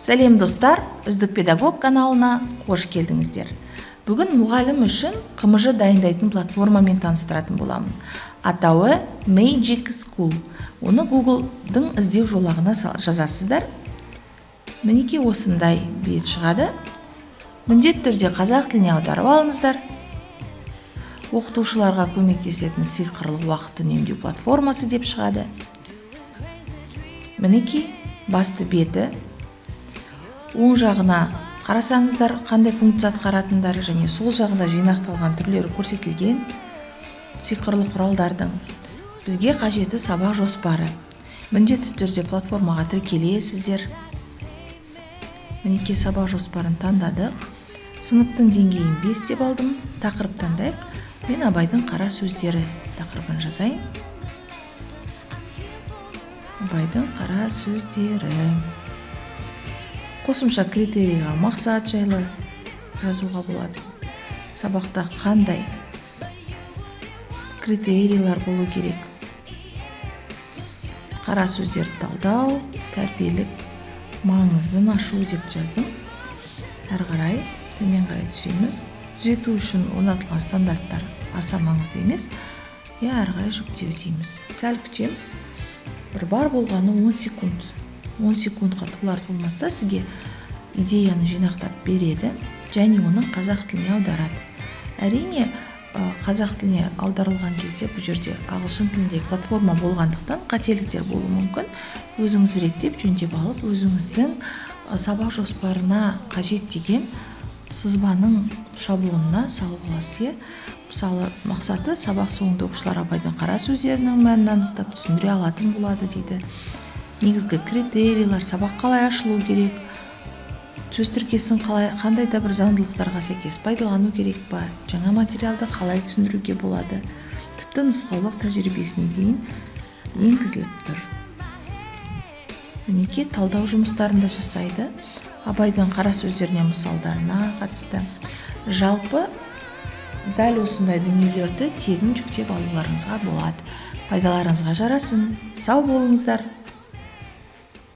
Сәлем достар, Үздік педагог каналына қош келдіңіздер. Бүгін мұғалім үшін қымыжы дайындайтын платформамен таныстыратын боламын. Атауы Magic School. Оны Google-дың іздеу жолағына жазасыздар. Мінеки осындай бет шығады. Міндетті түрде қазақ тіліне аударып алыңыздар. Оқытушыларға көмектесетін сиқырлы уақыт үнемдеу платформасы деп шығады. Мінеки басты беті. Оң жағына қарасаңыздар, қандай функция атқаратындары және сол жағында жинақталған түрлері көрсетілген сиқырлы құралдардың. Бізге қажеті сабақ жоспары. Міндетті түрде платформаға тіркелесіздер. Мінеки сабақ жоспарын таңдадық. Сыныптың деңгейін 5 деп алдым. Тақырып таңдайық. Мен Абайдың қара сөздері тақырыбын жазайын. Абайдың қара сөздері. Қосымша критерийға мақсат жайлы жазуға болады. Сабақта қандай критерийлер болу керек? Қара сөздерді талдау, тәрбиелік маңызын ашу деп жаздым. Әрі қарай төмен қарай түсеміз. Түзету үшін орнатылған стандарттар аса маңызды емес. Әрі қарай жүктеу дейміз. Сәл күтеміз. Бар болғаны 10 секунд. 10 секундқа толар-толмаста сізге идеяны жинақтап береді және оны қазақ тіліне аударады. Әрине, қазақ тіліне аударылған кезде бұл жерде ағылшын тіліндегі платформа болғандықтан қателіктер болуы мүмкін. Өзіңіз реттеп, жөндеп алып, өзіңіздің сабақ жоспарына қажет деген сызбаның шаблонына салып аласыз. Мысалы, мақсаты сабақ соңында оқушылар Абайдың қара сөздерінің мәнін анықтап түсіндіре алатын болады дейді. Негізгі критерийлер, сабақ қалай ашылу керек, сөз тіркесін қандай да бір заңдылықтарға сәйкес пайдалану керек па, жаңа материалды қалай түсіндіруге болады, тіпті нұсқаулық тәжірибесіне дейін енгізіліп тұр. Мінеки талдау жұмыстарында жасайды. Абайдың қара сөздеріне мысалдарына қатысты. Жалпы дәл осындай дүниелерді тегін жүктеп алуларыңызға болады. Пайдаларыңызға жарасын. Сау болыңыздар.